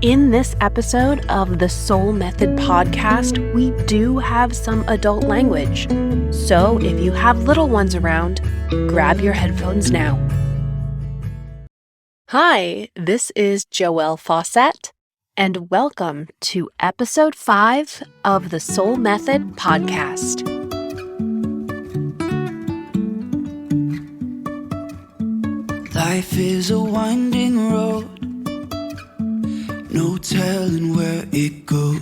In this episode of the SoL Method podcast, we do have some adult language. So if you have little ones around, grab your headphones now. Hi, this is Joelle Fawcett, and welcome to episode 5 of the SoL Method podcast. Life is a winding road, no telling where it goes.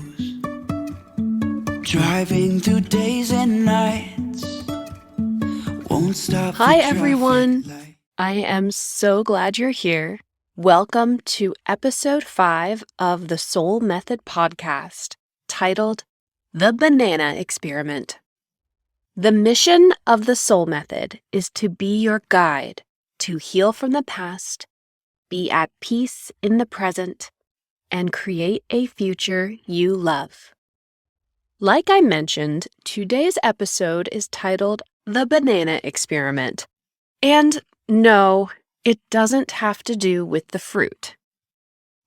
Driving through days and nights, won't stop. Hi everyone, I am so glad you're here. Welcome to episode 5 of the SoL Method podcast, titled The Banana Experiment. The mission of the SoL Method is to be your guide to heal from the past, be at peace in the present, and create a future you love. Like I mentioned, today's episode is titled The Banana Experiment. And no, it doesn't have to do with the fruit.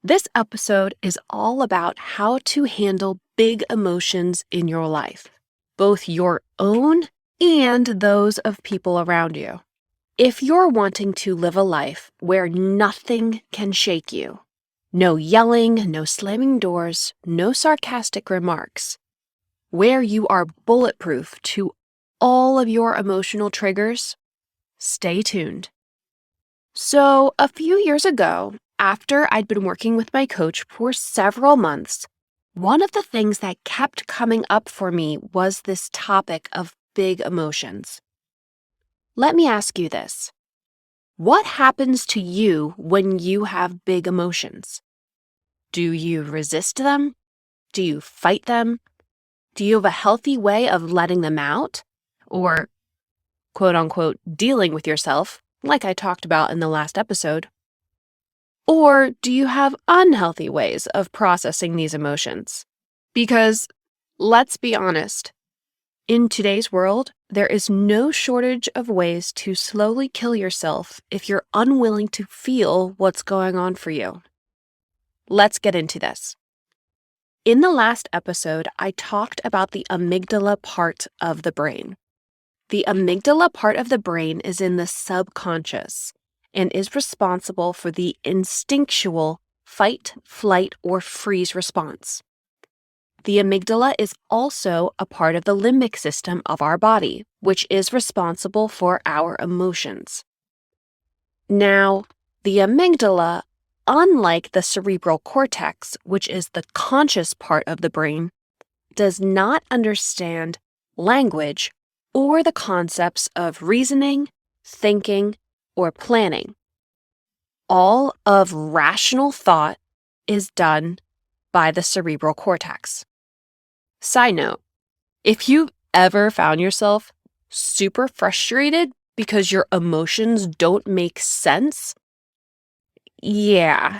This episode is all about how to handle big emotions in your life, both your own and those of people around you. If you're wanting to live a life where nothing can shake you, no yelling, no slamming doors, no sarcastic remarks, where you are bulletproof to all of your emotional triggers, stay tuned. So, a few years ago, after I'd been working with my coach for several months, one of the things that kept coming up for me was this topic of big emotions. Let me ask you this. What happens to you when you have big emotions? Do you resist them? Do you fight them? Do you have a healthy way of letting them out? Or, quote unquote, dealing with yourself, like I talked about in the last episode? Or do you have unhealthy ways of processing these emotions? Because, let's be honest, in today's world, there is no shortage of ways to slowly kill yourself if you're unwilling to feel what's going on for you. Let's get into this. In the last episode, I talked about the amygdala part of the brain. The amygdala part of the brain is in the subconscious and is responsible for the instinctual fight, flight, or freeze response. The amygdala is also a part of the limbic system of our body, which is responsible for our emotions. Now, the amygdala, unlike the cerebral cortex, which is the conscious part of the brain, does not understand language or the concepts of reasoning, thinking, or planning. All of rational thought is done by the cerebral cortex. Side note, if you've ever found yourself super frustrated because your emotions don't make sense, yeah,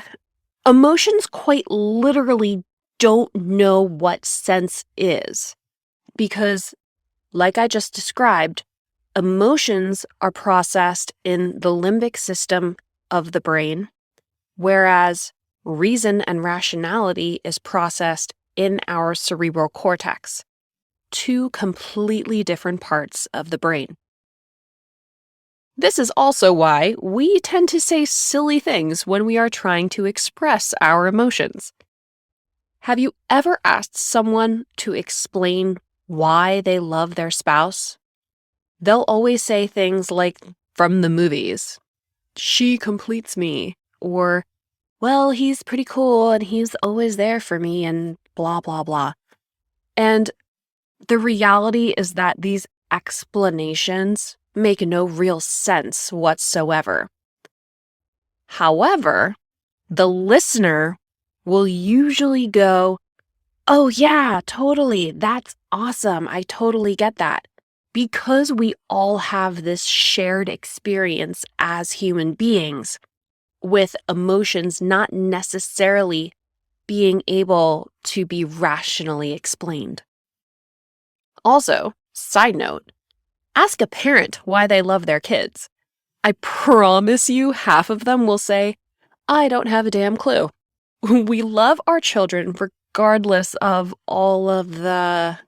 emotions quite literally don't know what sense is. Because, like I just described, emotions are processed in the limbic system of the brain, whereas reason and rationality is processed in our cerebral cortex, two completely different parts of the brain. This is also why we tend to say silly things when we are trying to express our emotions. Have you ever asked someone to explain why they love their spouse? They'll always say things like, from the movies, "She completes me," or, "Well, he's pretty cool and he's always there for me," and blah, blah, blah. And the reality is that these explanations make no real sense whatsoever. However, the listener will usually go, "Oh yeah, totally, that's awesome, I totally get that." Because we all have this shared experience as human beings with emotions not necessarily being able to be rationally explained. Also, side note, ask a parent why they love their kids. I promise you half of them will say, "I don't have a damn clue." We love our children regardless of all of the,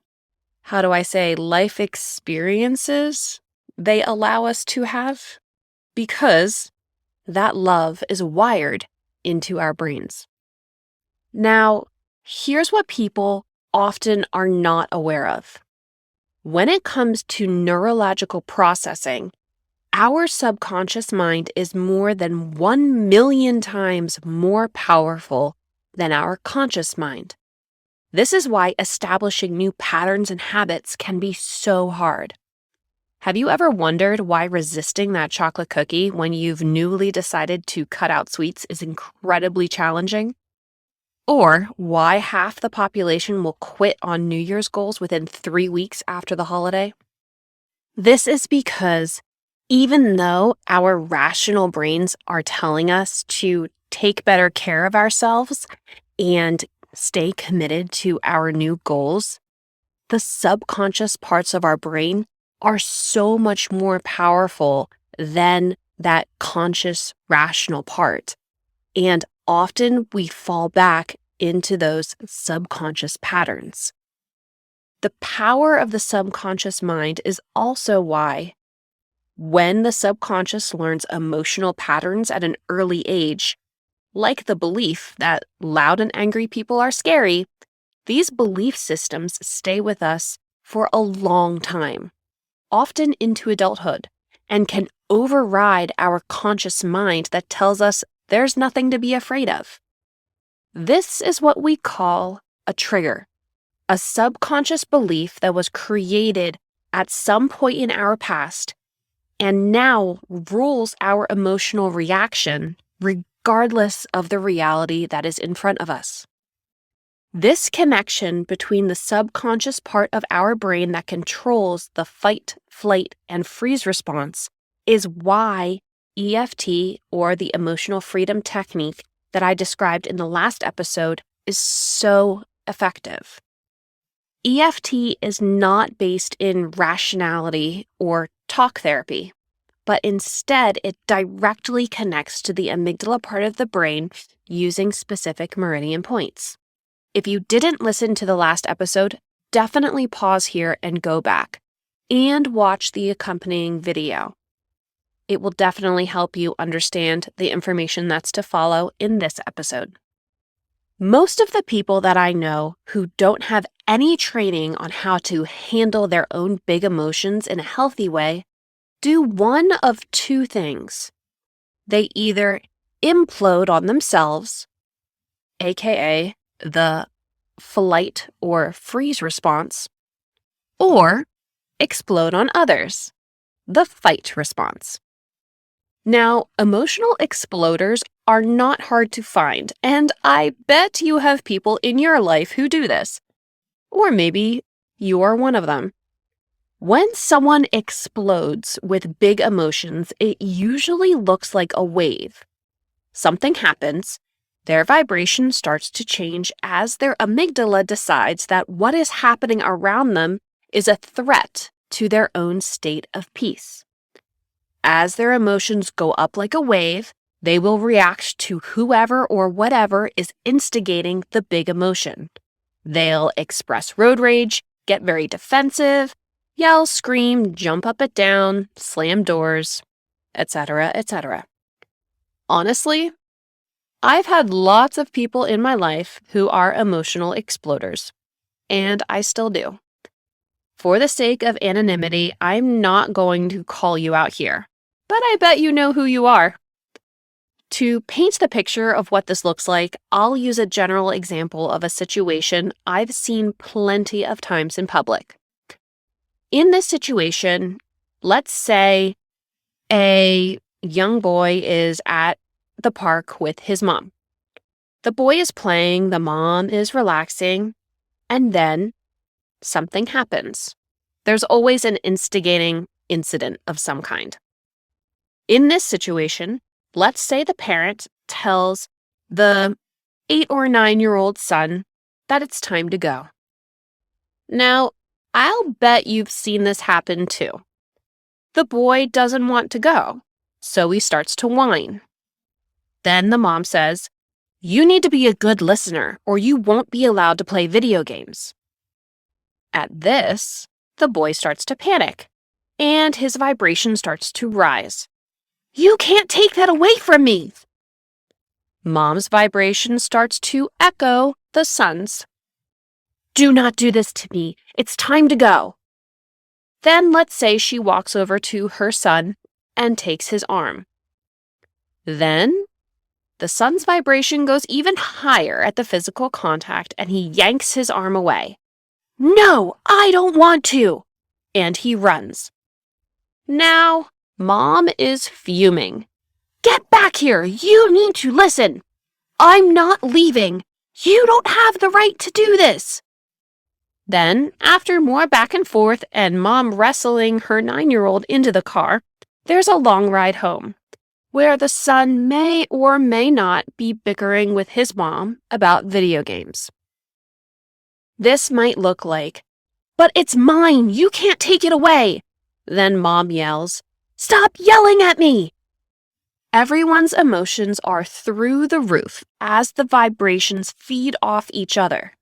life experiences they allow us to have, because that love is wired into our brains. Now, here's what people often are not aware of. When it comes to neurological processing, our subconscious mind is more than 1 million times more powerful than our conscious mind. This is why establishing new patterns and habits can be so hard. Have you ever wondered why resisting that chocolate cookie when you've newly decided to cut out sweets is incredibly challenging? Or why half the population will quit on New Year's goals within 3 weeks after the holiday? This is because even though our rational brains are telling us to take better care of ourselves and stay committed to our new goals, the subconscious parts of our brain are so much more powerful than that conscious, rational part. And often we fall back into those subconscious patterns. The power of the subconscious mind is also why, when the subconscious learns emotional patterns at an early age, like the belief that loud and angry people are scary, these belief systems stay with us for a long time, often into adulthood, and can override our conscious mind that tells us there's nothing to be afraid of. This is what we call a trigger, a subconscious belief that was created at some point in our past and now rules our emotional reaction regardless of the reality that is in front of us. This connection between the subconscious part of our brain that controls the fight, flight, and freeze response is why EFT, or the emotional freedom technique that I described in the last episode, is so effective. EFT is not based in rationality or talk therapy, but instead it directly connects to the amygdala part of the brain using specific meridian points. If you didn't listen to the last episode, definitely pause here and go back and watch the accompanying video. It will definitely help you understand the information that's to follow in this episode. Most of the people that I know who don't have any training on how to handle their own big emotions in a healthy way do one of two things. They either implode on themselves, aka the flight or freeze response, or explode on others, the fight response. Now, emotional exploders are not hard to find, and I bet you have people in your life who do this. Or maybe you are one of them. When someone explodes with big emotions, it usually looks like a wave. Something happens, their vibration starts to change as their amygdala decides that what is happening around them is a threat to their own state of peace. As their emotions go up like a wave, they will react to whoever or whatever is instigating the big emotion. They'll express road rage, get very defensive, yell, scream, jump up and down, slam doors, etc., etc. Honestly, I've had lots of people in my life who are emotional exploders, and I still do. For the sake of anonymity, I'm not going to call you out here, but I bet you know who you are. To paint the picture of what this looks like, I'll use a general example of a situation I've seen plenty of times in public. In this situation, let's say a young boy is at the park with his mom. The boy is playing, the mom is relaxing, and then something happens. There's always an instigating incident of some kind. In this situation, let's say the parent tells the 8 or 9-year-old son that it's time to go. Now, I'll bet you've seen this happen too. The boy doesn't want to go, so he starts to whine. Then the mom says, You need to be a good listener or you won't be allowed to play video games. At this, the boy starts to panic, and his vibration starts to rise. You can't take that away from me! Mom's vibration starts to echo the son's. Do not do this to me. It's time to go. Then let's say she walks over to her son and takes his arm. Then the son's vibration goes even higher at the physical contact and he yanks his arm away. No, I don't want to! And he runs. Now, Mom is fuming. Get back here! You need to listen! I'm not leaving! You don't have the right to do this! Then, after more back and forth and Mom wrestling her 9-year-old into the car, there's a long ride home, where the son may or may not be bickering with his mom about video games. This might look like, but it's mine, you can't take it away. Then Mom yells, stop yelling at me! Everyone's emotions are through the roof as the vibrations feed off each other.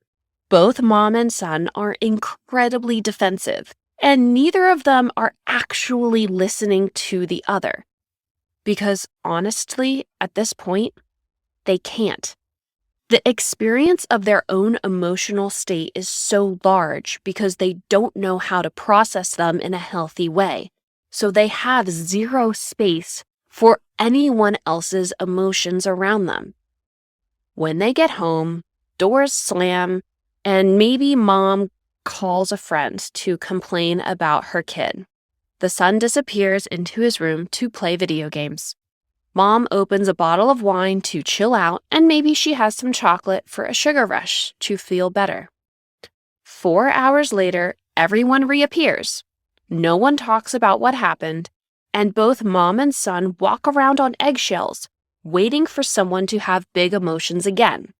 Both mom and son are incredibly defensive, and neither of them are actually listening to the other. Because honestly, at this point, they can't. The experience of their own emotional state is so large because they don't know how to process them in a healthy way. So they have zero space for anyone else's emotions around them. When they get home, doors slam, and maybe mom calls a friend to complain about her kid. The son disappears into his room to play video games. Mom opens a bottle of wine to chill out, and maybe she has some chocolate for a sugar rush to feel better. 4 hours later, everyone reappears. No one talks about what happened, and both mom and son walk around on eggshells, waiting for someone to have big emotions again.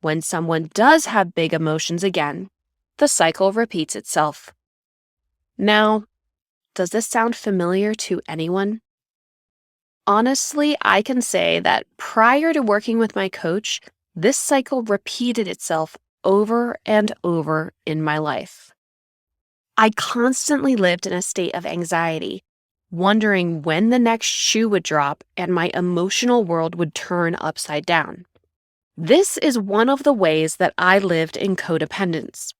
When someone does have big emotions again, the cycle repeats itself. Now, does this sound familiar to anyone? Honestly, I can say that prior to working with my coach, this cycle repeated itself over and over in my life. I constantly lived in a state of anxiety, wondering when the next shoe would drop and my emotional world would turn upside down. This is one of the ways that I lived in codependence.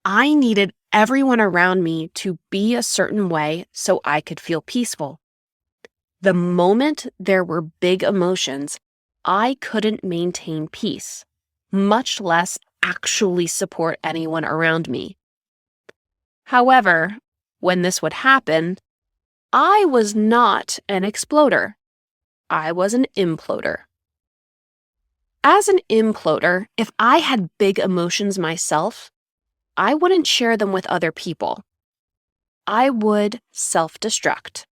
I needed everyone around me to be a certain way so I could feel peaceful. The moment there were big emotions, I couldn't maintain peace, much less actually support anyone around me. However, when this would happen, I was not an exploder. I was an imploder. As an imploder, if I had big emotions myself, I wouldn't share them with other people. I would self-destruct.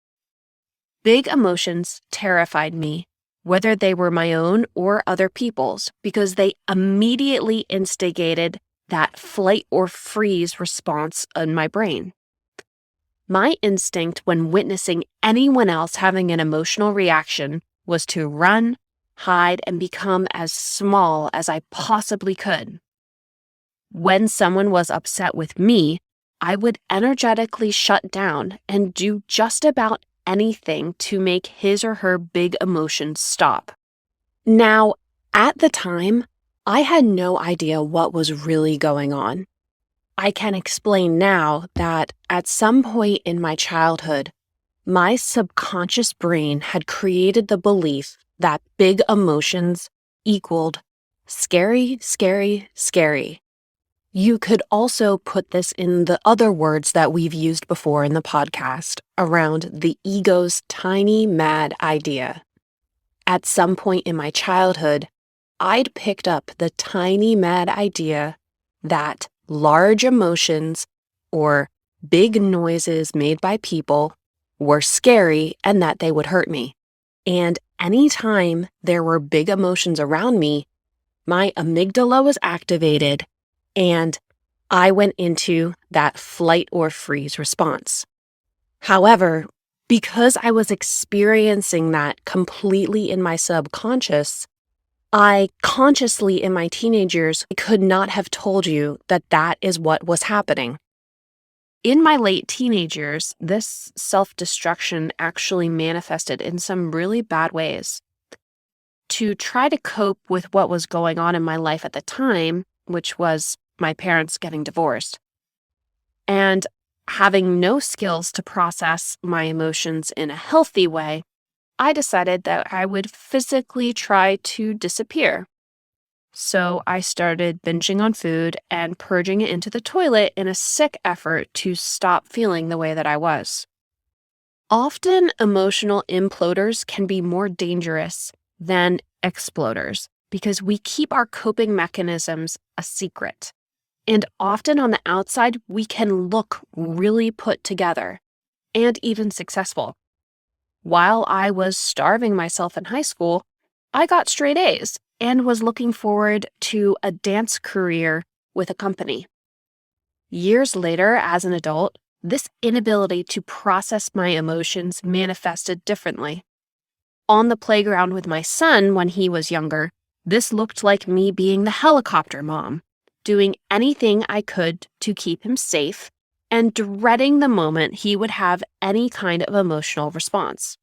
Big emotions terrified me, whether they were my own or other people's, because they immediately instigated that flight or freeze response in my brain. My instinct when witnessing anyone else having an emotional reaction was to run, hide, and become as small as I possibly could. When someone was upset with me, I would energetically shut down and do just about anything to make his or her big emotions stop. Now, at the time, I had no idea what was really going on. I can explain now that at some point in my childhood, my subconscious brain had created the belief that big emotions equaled scary, scary, scary. You could also put this in the other words that we've used before in the podcast around the ego's tiny mad idea. At some point in my childhood, I'd picked up the tiny mad idea that large emotions or big noises made by people were scary and that they would hurt me. And anytime there were big emotions around me, my amygdala was activated and I went into that flight or freeze response. However, because I was experiencing that completely in my subconscious, I consciously, in my teenage years, could not have told you that that is what was happening. In my late teenage years, this self-destruction actually manifested in some really bad ways. To try to cope with what was going on in my life at the time, which was my parents getting divorced, and having no skills to process my emotions in a healthy way, I decided that I would physically try to disappear. So I started binging on food and purging it into the toilet in a sick effort to stop feeling the way that I was. Often, emotional imploders can be more dangerous than exploders because we keep our coping mechanisms a secret. And often on the outside, we can look really put together and even successful. While I was starving myself in high school, I got straight A's and was looking forward to a dance career with a company. Years later, as an adult, this inability to process my emotions manifested differently. On the playground with my son when he was younger, this looked like me being the helicopter mom, doing anything I could to keep him safe and dreading the moment he would have any kind of emotional response.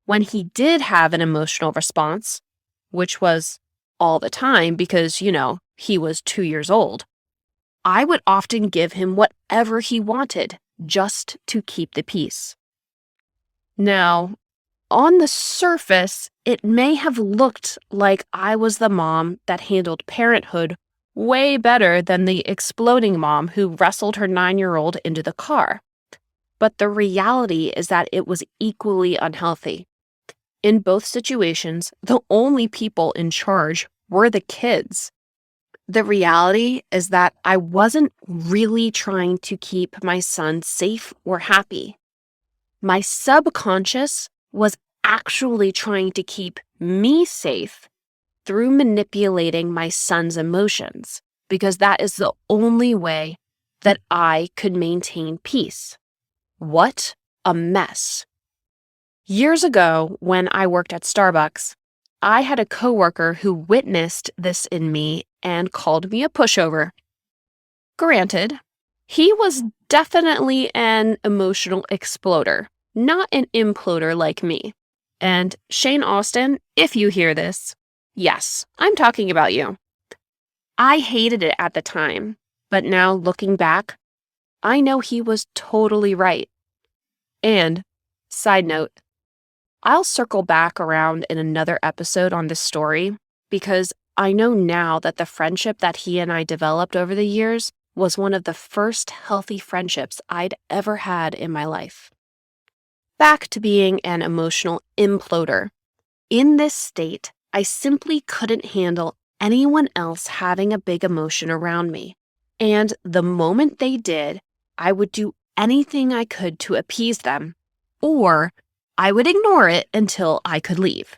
When he did have an emotional response, which was all the time because, he was 2 years old, I would often give him whatever he wanted just to keep the peace. Now, on the surface, it may have looked like I was the mom that handled parenthood way better than the exploding mom who wrestled her 9-year-old into the car. But the reality is that it was equally unhealthy. In both situations, the only people in charge were the kids. The reality is that I wasn't really trying to keep my son safe or happy. My subconscious was actually trying to keep me safe through manipulating my son's emotions, because that is the only way that I could maintain peace. What a mess. Years ago, when I worked at Starbucks, I had a coworker who witnessed this in me and called me a pushover. Granted, he was definitely an emotional exploder, not an imploder like me. And Shane Austen, if you hear this, yes, I'm talking about you. I hated it at the time, but now looking back, I know he was totally right. And, side note, I'll circle back around in another episode on this story because I know now that the friendship that he and I developed over the years was one of the first healthy friendships I'd ever had in my life. Back to being an emotional imploder. In this state, I simply couldn't handle anyone else having a big emotion around me. And the moment they did, I would do anything I could to appease them, or I would ignore it until I could leave.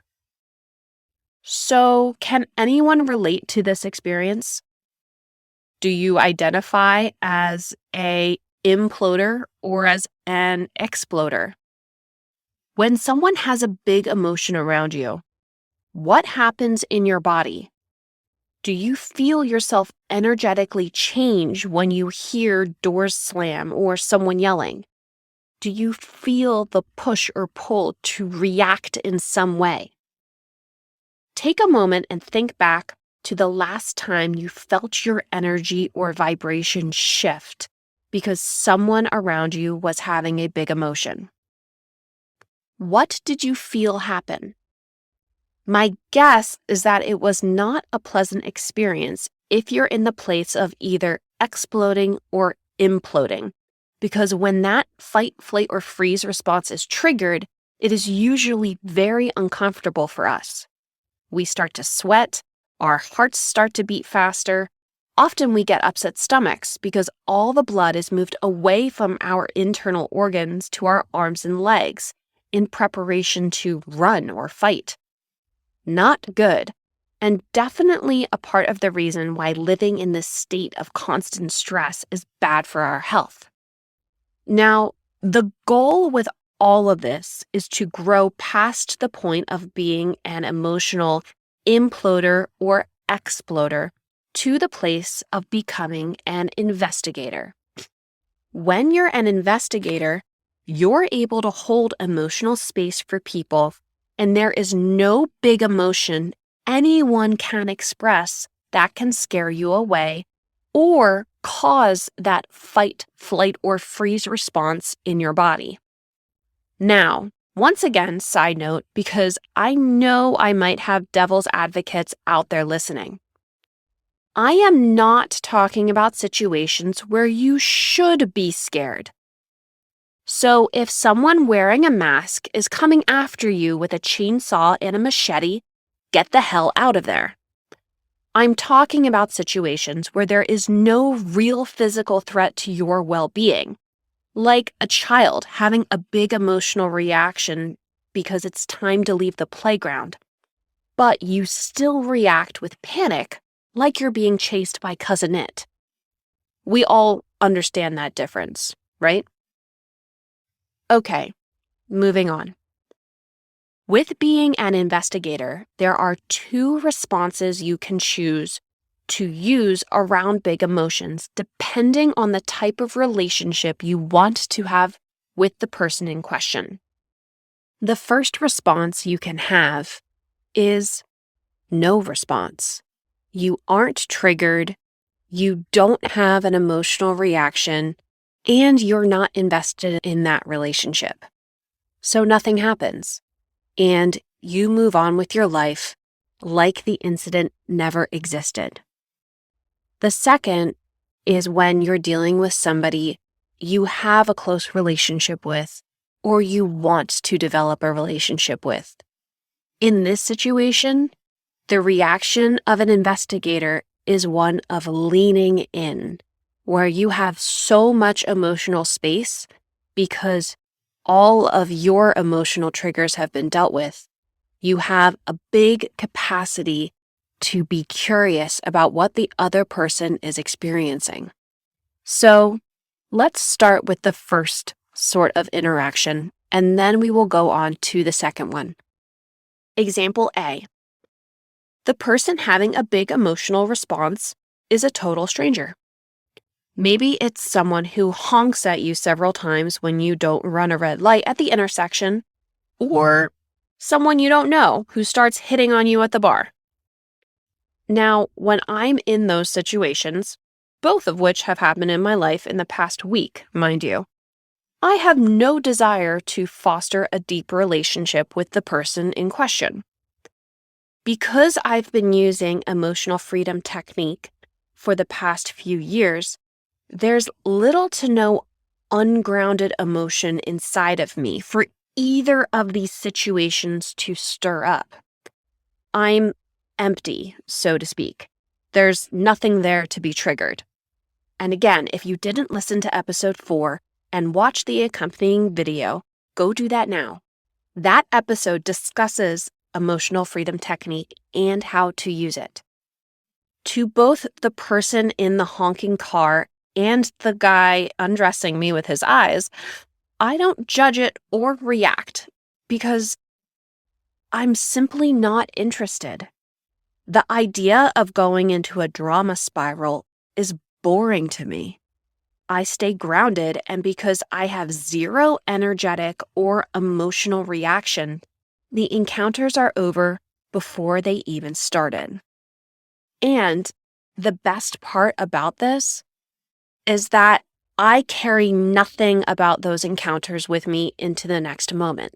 So, can anyone relate to this experience? Do you identify as a imploder or as an exploder? When someone has a big emotion around you, what happens in your body? Do you feel yourself energetically change when you hear doors slam or someone yelling? Do you feel the push or pull to react in some way? Take a moment and think back to the last time you felt your energy or vibration shift because someone around you was having a big emotion. What did you feel happen? My guess is that it was not a pleasant experience if you're in the place of either exploding or imploding. Because when that fight, flight, or freeze response is triggered, it is usually very uncomfortable for us. We start to sweat, our hearts start to beat faster. Often we get upset stomachs because all the blood is moved away from our internal organs to our arms and legs in preparation to run or fight. Not good, and definitely a part of the reason why living in this state of constant stress is bad for our health. Now, the goal with all of this is to grow past the point of being an emotional imploder or exploder to the place of becoming an investigator. When you're an investigator, you're able to hold emotional space for people, and there is no big emotion anyone can express that can scare you away or cause that fight, flight, or freeze response in your body. Now, once again, side note, because I know I might have devil's advocates out there listening. I am not talking about situations where you should be scared. So if someone wearing a mask is coming after you with a chainsaw and a machete, get the hell out of there. I'm talking about situations where there is no real physical threat to your well-being, like a child having a big emotional reaction because it's time to leave the playground, but you still react with panic like you're being chased by Cousin It. We all understand that difference, right? Okay, moving on. With being an investigator, there are two responses you can choose to use around big emotions, depending on the type of relationship you want to have with the person in question. The first response you can have is no response. You aren't triggered, you don't have an emotional reaction, and you're not invested in that relationship. So nothing happens, and you move on with your life like the incident never existed. The second is when you're dealing with somebody you have a close relationship with or you want to develop a relationship with. In this situation, the reaction of an investigator is one of leaning in, where you have so much emotional space because all of your emotional triggers have been dealt with. You have a big capacity to be curious about what the other person is experiencing. So let's start with the first sort of interaction, and then we will go on to the second one. Example A. The person having a big emotional response is a total stranger. Maybe it's someone who honks at you several times when you don't run a red light at the intersection, or someone you don't know who starts hitting on you at the bar. Now, when I'm in those situations, both of which have happened in my life in the past week, mind you, I have no desire to foster a deep relationship with the person in question. Because I've been using emotional freedom technique for the past few years, there's little to no ungrounded emotion inside of me for either of these situations to stir up. I'm empty, so to speak. There's nothing there to be triggered. And again, if you didn't listen to episode 4 and watch the accompanying video, go do that now. That episode discusses emotional freedom technique and how to use it. To both the person in the honking car and the guy undressing me with his eyes, I don't judge it or react because I'm simply not interested. The idea of going into a drama spiral is boring to me. I stay grounded, and because I have zero energetic or emotional reaction, the encounters are over before they even started. And the best part about this is that I carry nothing about those encounters with me into the next moment.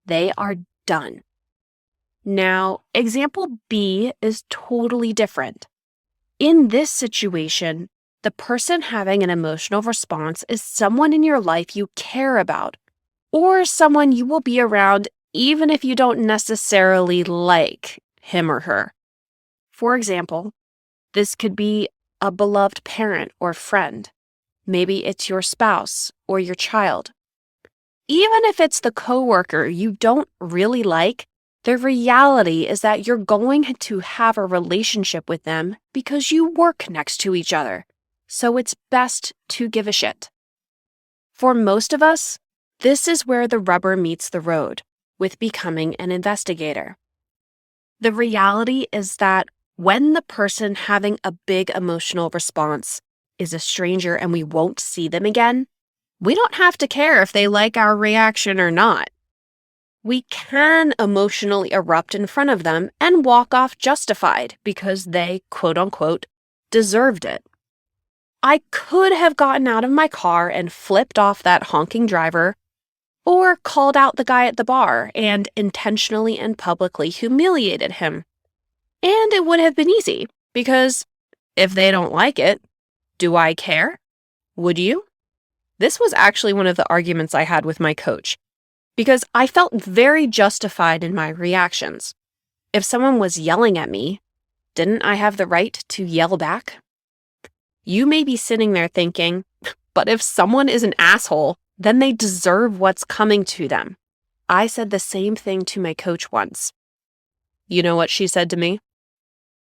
They are done. Now, example B is totally different. In this situation, the person having an emotional response is someone in your life you care about, or someone you will be around even if you don't necessarily like him or her. For example, this could be a beloved parent or friend. Maybe it's your spouse or your child. Even if it's the coworker you don't really like, the reality is that you're going to have a relationship with them because you work next to each other. So it's best to give a shit. For most of us, this is where the rubber meets the road with becoming an investigator. The reality is that when the person having a big emotional response is a stranger and we won't see them again, we don't have to care if they like our reaction or not. We can emotionally erupt in front of them and walk off justified because they, quote unquote, deserved it. I could have gotten out of my car and flipped off that honking driver, or called out the guy at the bar and intentionally and publicly humiliated him. And it would have been easy, because if they don't like it, do I care? Would you? This was actually one of the arguments I had with my coach, because I felt very justified in my reactions. If someone was yelling at me, didn't I have the right to yell back? You may be sitting there thinking, but if someone is an asshole, then they deserve what's coming to them. I said the same thing to my coach once. You know what she said to me?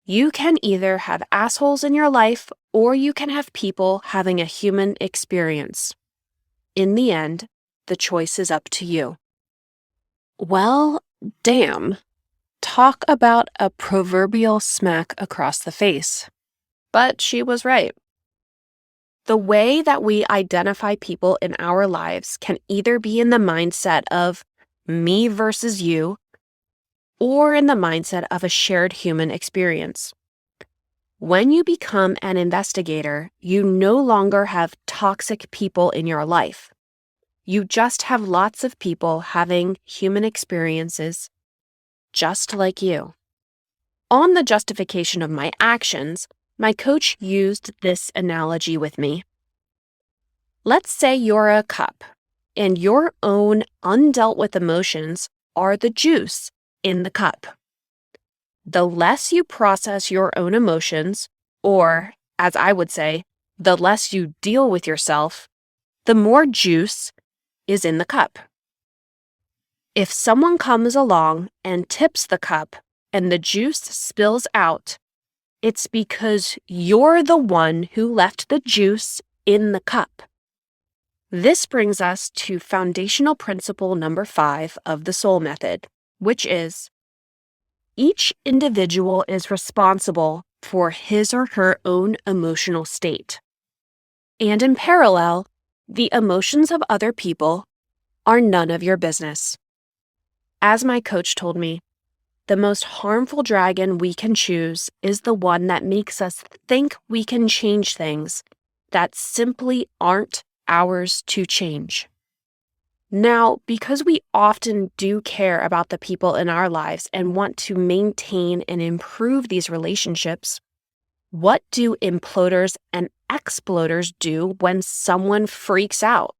You can either have assholes in your life or you can have people having a human experience. In the end, the choice is up to you. Well, damn. Talk about a proverbial smack across the face. But she was right. The way that we identify people in our lives can either be in the mindset of me versus you, or in the mindset of a shared human experience. When you become an investigator, you no longer have toxic people in your life. You just have lots of people having human experiences just like you. On the justification of my actions, my coach used this analogy with me. Let's say you're a cup, and your own undealt with emotions are the juice in the cup. The less you process your own emotions, or, as I would say, the less you deal with yourself, the more juice is in the cup. If someone comes along and tips the cup and the juice spills out, it's because you're the one who left the juice in the cup. This brings us to foundational principle number 5 of the SoL method, which is each individual is responsible for his or her own emotional state. And in parallel, the emotions of other people are none of your business. As my coach told me, the most harmful dragon we can choose is the one that makes us think we can change things that simply aren't ours to change. Now, because we often do care about the people in our lives and want to maintain and improve these relationships, what do imploders and exploders do when someone freaks out?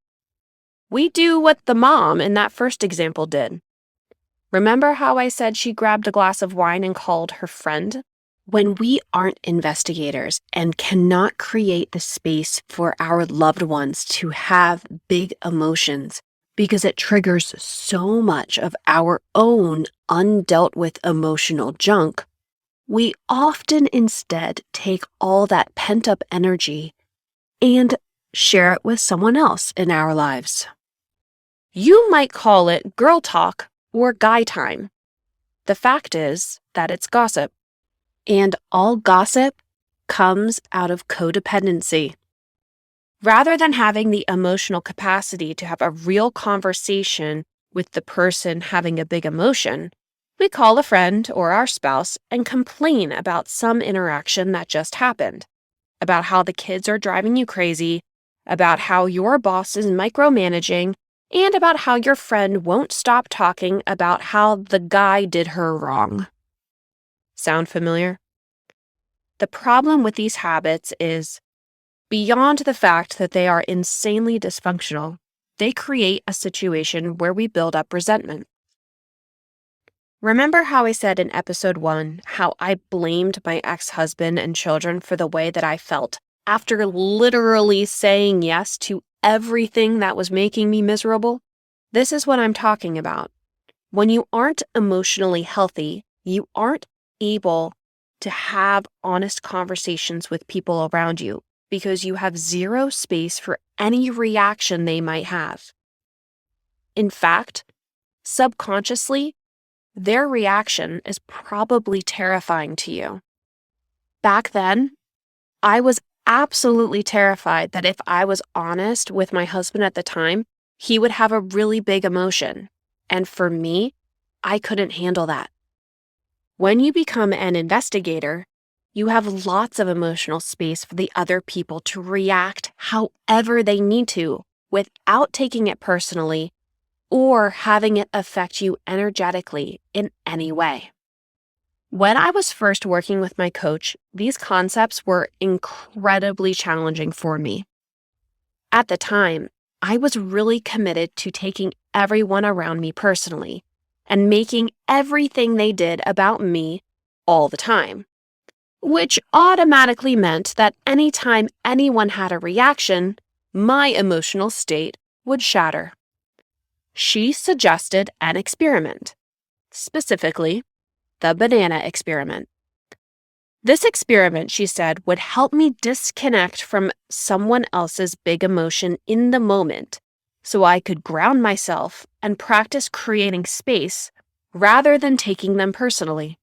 We do what the mom in that first example did. Remember how I said she grabbed a glass of wine and called her friend? When we aren't investigators and cannot create the space for our loved ones to have big emotions because it triggers so much of our own undealt with emotional junk, we often instead take all that pent-up energy and share it with someone else in our lives. You might call it girl talk or guy time. The fact is that it's gossip. And all gossip comes out of codependency. Rather than having the emotional capacity to have a real conversation with the person having a big emotion, we call a friend or our spouse and complain about some interaction that just happened, about how the kids are driving you crazy, about how your boss is micromanaging, and about how your friend won't stop talking about how the guy did her wrong. Sound familiar? The problem with these habits is, beyond the fact that they are insanely dysfunctional, they create a situation where we build up resentment. Remember how I said in episode 1 how I blamed my ex-husband and children for the way that I felt after literally saying yes to everything that was making me miserable? This is what I'm talking about. When you aren't emotionally healthy, you aren't able to have honest conversations with people around you because you have zero space for any reaction they might have. In fact, subconsciously, their reaction is probably terrifying to you. Back then, I was absolutely terrified that if I was honest with my husband at the time, he would have a really big emotion. And for me, I couldn't handle that. When you become an investigator, you have lots of emotional space for the other people to react however they need to without taking it personally or having it affect you energetically in any way. When I was first working with my coach, these concepts were incredibly challenging for me. At the time, I was really committed to taking everyone around me personally and making everything they did about me all the time, which automatically meant that anytime anyone had a reaction, my emotional state would shatter. She suggested an experiment, specifically the banana experiment. This experiment, she said, would help me disconnect from someone else's big emotion in the moment so I could ground myself and practice creating space rather than taking them personally.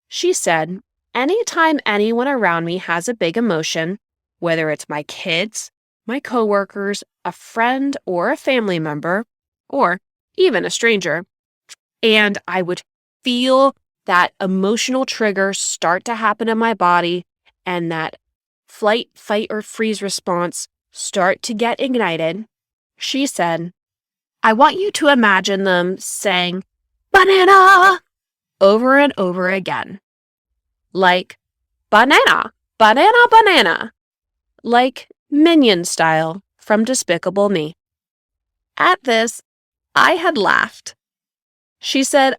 She said, anytime anyone around me has a big emotion, whether it's my kids, my coworkers, a friend or a family member, or even a stranger, and I would feel that emotional trigger start to happen in my body and that flight, fight, or freeze response start to get ignited, she said, I want you to imagine them saying, banana, over and over again. Like, banana, banana, banana. Like Minion style from Despicable Me. At this, I had laughed. She said,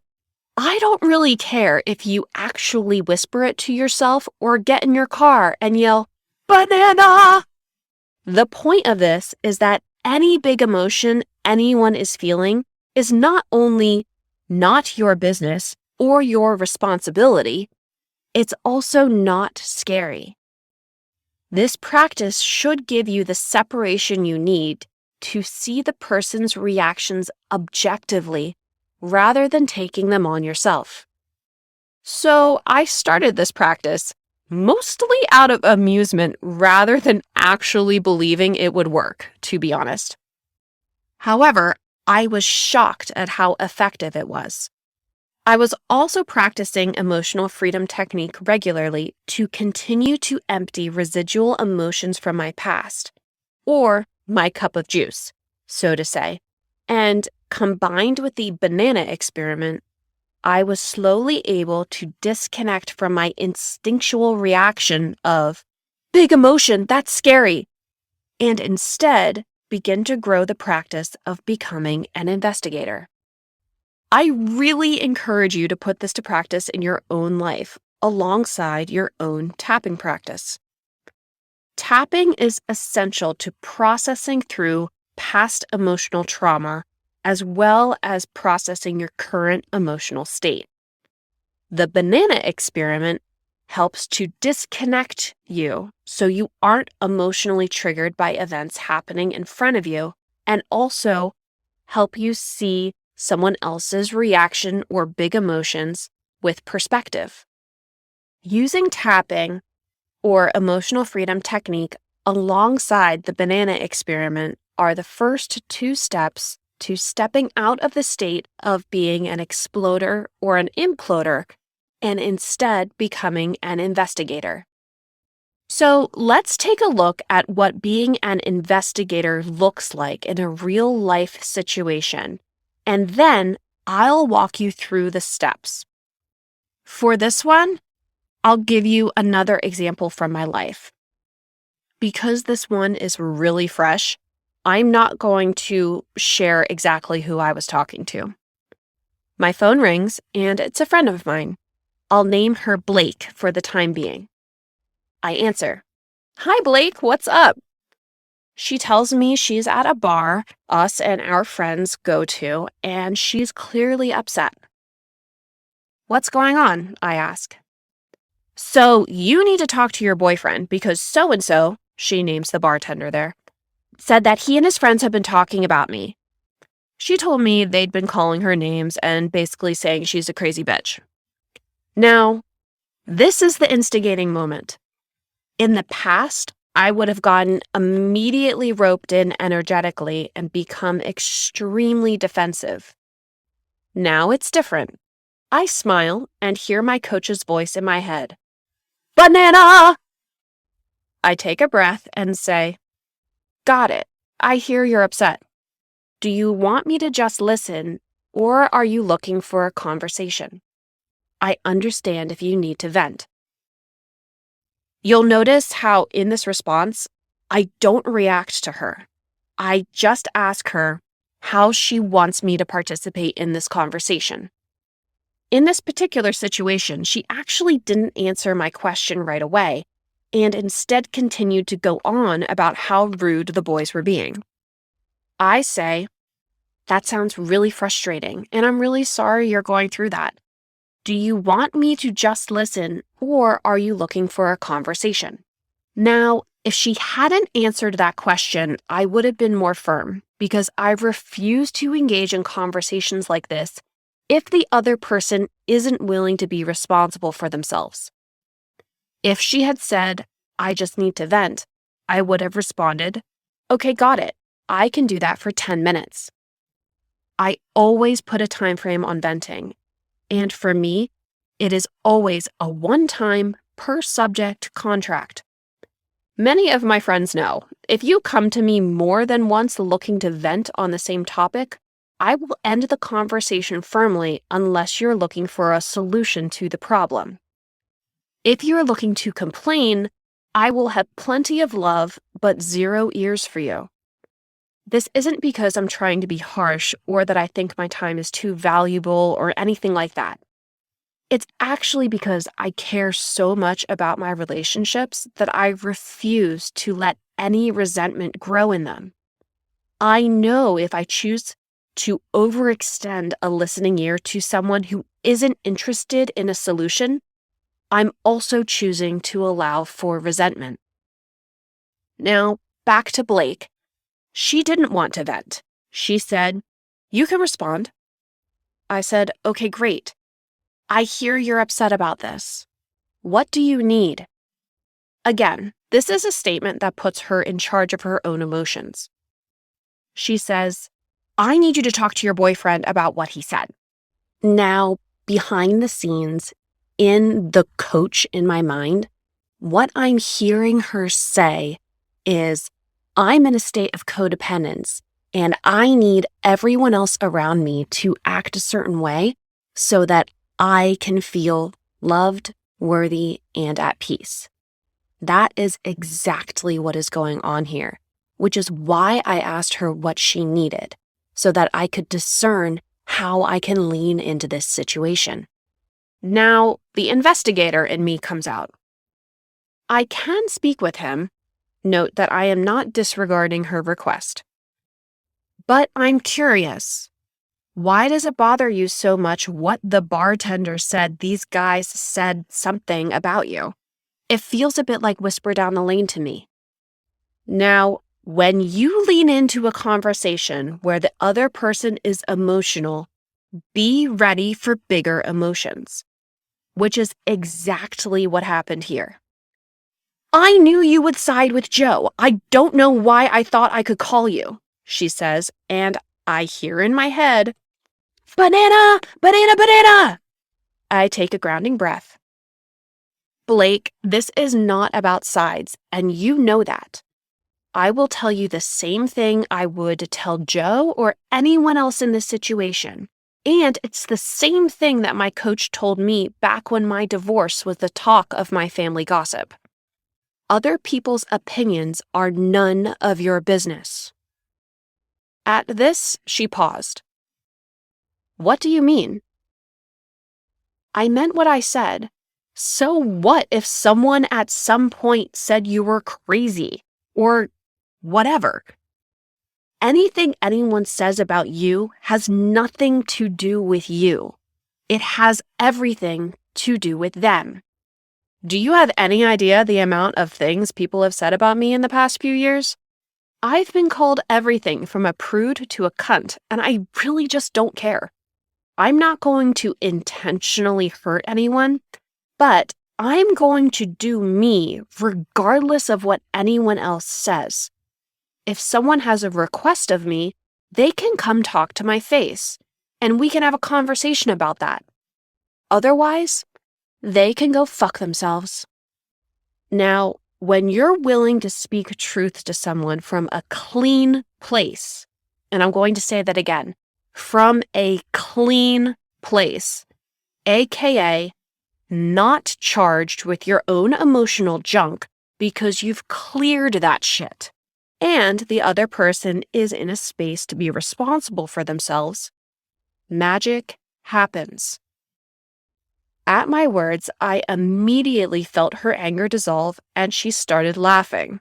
I don't really care if you actually whisper it to yourself or get in your car and yell, banana! The point of this is that any big emotion anyone is feeling is not only not your business or your responsibility, it's also not scary. This practice should give you the separation you need to see the person's reactions objectively rather than taking them on yourself. So I started this practice mostly out of amusement rather than actually believing it would work, to be honest. However, I was shocked at how effective it was. I was also practicing emotional freedom technique regularly to continue to empty residual emotions from my past, or my cup of juice, so to say. And combined with the banana experiment, I was slowly able to disconnect from my instinctual reaction of, big emotion, that's scary, and instead begin to grow the practice of becoming an investigator. I really encourage you to put this to practice in your own life, alongside your own tapping practice. Tapping is essential to processing through past emotional trauma, as well as processing your current emotional state. The banana experiment helps to disconnect you so you aren't emotionally triggered by events happening in front of you, and also help you see someone else's reaction or big emotions with perspective. Using tapping or emotional freedom technique alongside the banana experiment are the first two steps to stepping out of the state of being an exploder or an imploder and instead becoming an investigator. So let's take a look at what being an investigator looks like in a real life situation, and then I'll walk you through the steps. For this one, I'll give you another example from my life. Because this one is really fresh, I'm not going to share exactly who I was talking to. My phone rings, and it's a friend of mine. I'll name her Blake for the time being. I answer, Hi, Blake, what's up? She tells me she's at a bar us and our friends go to, and she's clearly upset. What's going on? I ask. So you need to talk to your boyfriend because so-and-so, she names the bartender there, said that he and his friends have been talking about me. She told me they'd been calling her names and basically saying she's a crazy bitch. Now, this is the instigating moment. In the past, I would have gotten immediately roped in energetically and become extremely defensive. Now it's different. I smile and hear my coach's voice in my head. Banana! I take a breath and say, got it. I hear you're upset. Do you want me to just listen, or are you looking for a conversation? I understand if you need to vent. You'll notice how in this response, I don't react to her. I just ask her how she wants me to participate in this conversation. In this particular situation, she actually didn't answer my question right away and instead continued to go on about how rude the boys were being. I say, that sounds really frustrating, and I'm really sorry you're going through that. Do you want me to just listen, or are you looking for a conversation? Now, if she hadn't answered that question, I would have been more firm, because I refuse to engage in conversations like this if the other person isn't willing to be responsible for themselves. If she had said, I just need to vent, I would have responded, okay, got it. I can do that for 10 minutes. I always put a time frame on venting, and for me, it is always a one-time per subject contract. Many of my friends know, if you come to me more than once looking to vent on the same topic, I will end the conversation firmly unless you're looking for a solution to the problem. If you're looking to complain, I will have plenty of love but 0 ears for you. This isn't because I'm trying to be harsh or that I think my time is too valuable or anything like that. It's actually because I care so much about my relationships that I refuse to let any resentment grow in them. I know if I choose to overextend a listening ear to someone who isn't interested in a solution, I'm also choosing to allow for resentment. Now, back to Blake. She didn't want to vent. She said, you can respond. I said, okay, great. I hear you're upset about this. What do you need? Again, this is a statement that puts her in charge of her own emotions. She says, I need you to talk to your boyfriend about what he said. Now, behind the scenes, in the coach in my mind, what I'm hearing her say is, I'm in a state of codependence, and I need everyone else around me to act a certain way so that I can feel loved, worthy, and at peace. That is exactly what is going on here, which is why I asked her what she needed, so that I could discern how I can lean into this situation. Now, the investigator in me comes out. I can speak with him. Note that I am not disregarding her request. But I'm curious. Why does it bother you so much what the bartender said these guys said something about you? It feels a bit like whisper down the lane to me. Now, when you lean into a conversation where the other person is emotional, be ready for bigger emotions, which is exactly what happened here. I knew you would side with Joe. I don't know why I thought I could call you, she says, and I hear in my head, banana, banana, banana. I take a grounding breath. Blake, this is not about sides, and you know that. I will tell you the same thing I would tell Joe or anyone else in this situation. And it's the same thing that my coach told me back when my divorce was the talk of my family gossip. Other people's opinions are none of your business. At this, she paused. What do you mean? I meant what I said. So what if someone at some point said you were crazy or whatever? Anything anyone says about you has nothing to do with you. It has everything to do with them. Do you have any idea the amount of things people have said about me in the past few years? I've been called everything from a prude to a cunt, and I really just don't care. I'm not going to intentionally hurt anyone, but I'm going to do me regardless of what anyone else says. If someone has a request of me, they can come talk to my face, and we can have a conversation about that. Otherwise, they can go fuck themselves. Now, when you're willing to speak truth to someone from a clean place, and I'm going to say that again, from a clean place, aka not charged with your own emotional junk because you've cleared that shit, and the other person is in a space to be responsible for themselves, magic happens. At my words, I immediately felt her anger dissolve and she started laughing.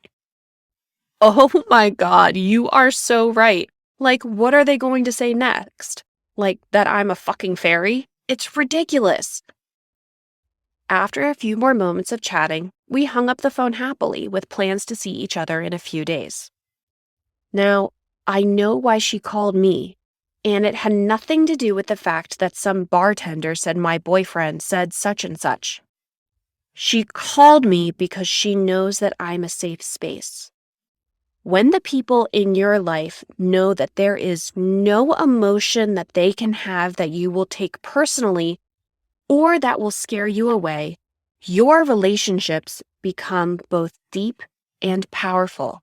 Oh my God, you are so right. Like, what are they going to say next? Like, that I'm a fucking fairy? It's ridiculous. After a few more moments of chatting, we hung up the phone happily with plans to see each other in a few days. Now, I know why she called me, and it had nothing to do with the fact that some bartender said my boyfriend said such and such. She called me because she knows that I'm a safe space. When the people in your life know that there is no emotion that they can have that you will take personally or that will scare you away, your relationships become both deep and powerful.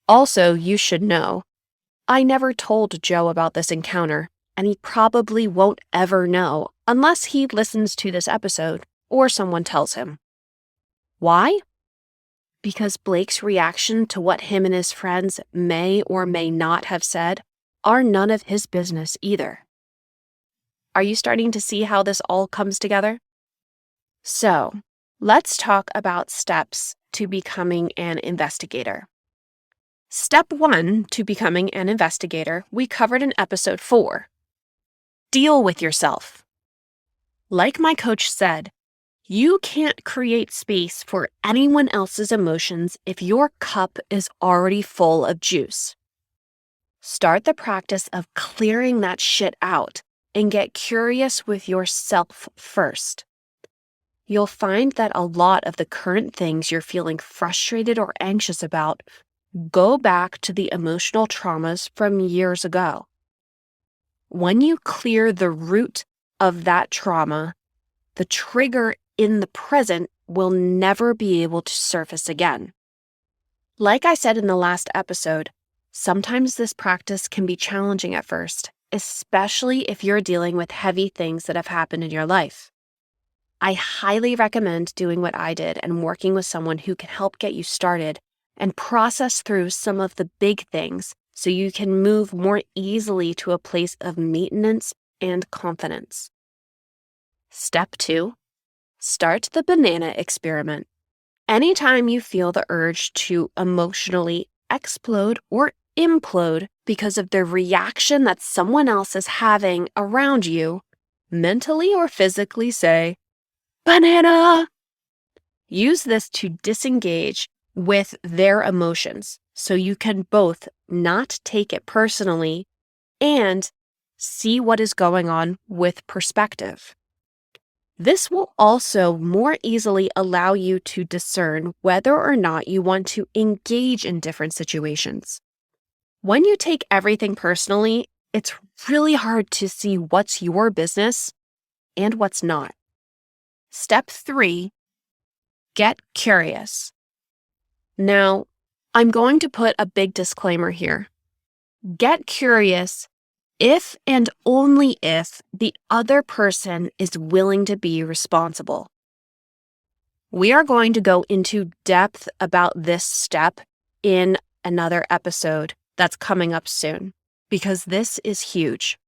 Also, you should know, I never told Joe about this encounter, and he probably won't ever know unless he listens to this episode or someone tells him. Why? Because Blake's reaction to what him and his friends may or may not have said are none of his business either. Are you starting to see how this all comes together? So, let's talk about steps to becoming an investigator. Step 1 to becoming an investigator we covered in episode 4. Deal with yourself. Like my coach said, you can't create space for anyone else's emotions if your cup is already full of juice. Start the practice of clearing that shit out and get curious with yourself first. You'll find that a lot of the current things you're feeling frustrated or anxious about go back to the emotional traumas from years ago. When you clear the root of that trauma, the trigger in the present will never be able to surface again. Like I said in the last episode, sometimes this practice can be challenging at first, especially if you're dealing with heavy things that have happened in your life. I highly recommend doing what I did and working with someone who can help get you started and process through some of the big things so you can move more easily to a place of maintenance and confidence. Step 2, start the banana experiment. Anytime you feel the urge to emotionally explode or implode because of the reaction that someone else is having around you, mentally or physically say, "Banana!" Use this to disengage with their emotions so you can both not take it personally and see what is going on with perspective. This will also more easily allow you to discern whether or not you want to engage in different situations. When you take everything personally, it's really hard to see what's your business and what's not. Step 3, get curious. Now, I'm going to put a big disclaimer here. Get curious if and only if the other person is willing to be responsible. We are going to go into depth about this step in another episode that's coming up soon, because this is huge.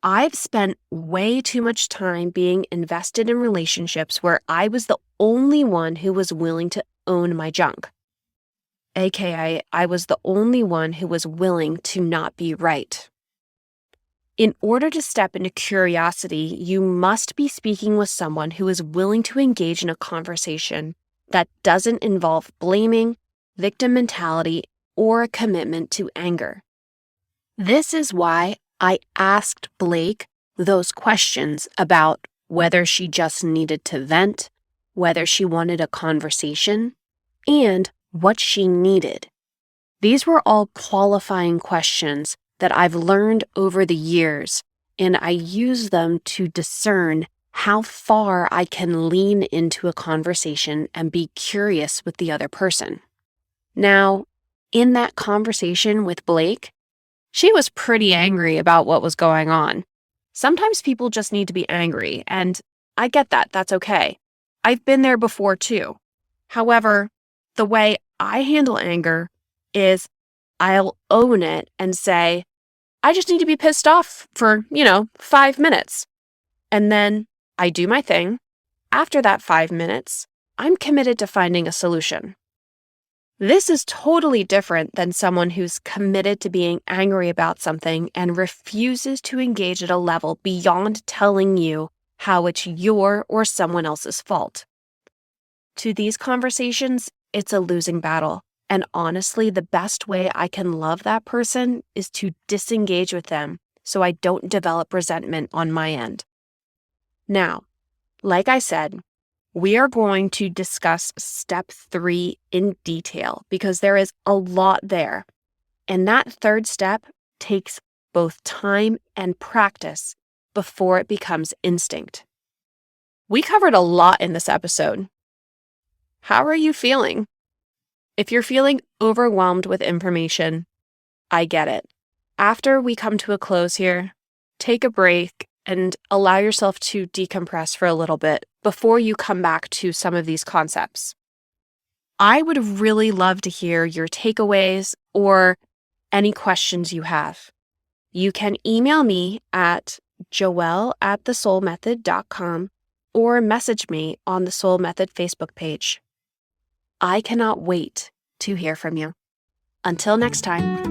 I've spent way too much time being invested in relationships where I was the only one who was willing to own my junk. AKA, I was the only one who was willing to not be right. In order to step into curiosity, you must be speaking with someone who is willing to engage in a conversation that doesn't involve blaming, victim mentality, or a commitment to anger. This is why I asked Blake those questions about whether she just needed to vent, whether she wanted a conversation, and what she needed. These were all qualifying questions that I've learned over the years, and I use them to discern how far I can lean into a conversation and be curious with the other person. Now, in that conversation with Blake, she was pretty angry about what was going on. Sometimes people just need to be angry, and I get that. That's okay. I've been there before too. However, the way I handle anger is I'll own it and say, I just need to be pissed off for, 5 minutes. And then I do my thing. After that 5 minutes, I'm committed to finding a solution. This is totally different than someone who's committed to being angry about something and refuses to engage at a level beyond telling you how it's your or someone else's fault. To these conversations, it's a losing battle. And honestly, the best way I can love that person is to disengage with them so I don't develop resentment on my end. Now, like I said, we are going to discuss step 3 in detail because there is a lot there. And that third step takes both time and practice before it becomes instinct. We covered a lot in this episode. How are you feeling? If you're feeling overwhelmed with information, I get it. After we come to a close here, take a break and allow yourself to decompress for a little bit before you come back to some of these concepts. I would really love to hear your takeaways or any questions you have. You can email me at joelle@the.SoL.method.com or message me on the SoL Method Facebook page. I cannot wait to hear from you. Until next time.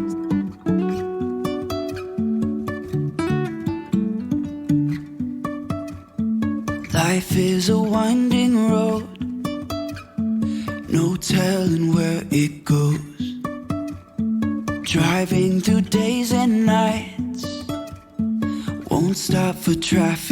Life is a winding road, no telling where it goes. Driving through days and nights, won't stop for traffic.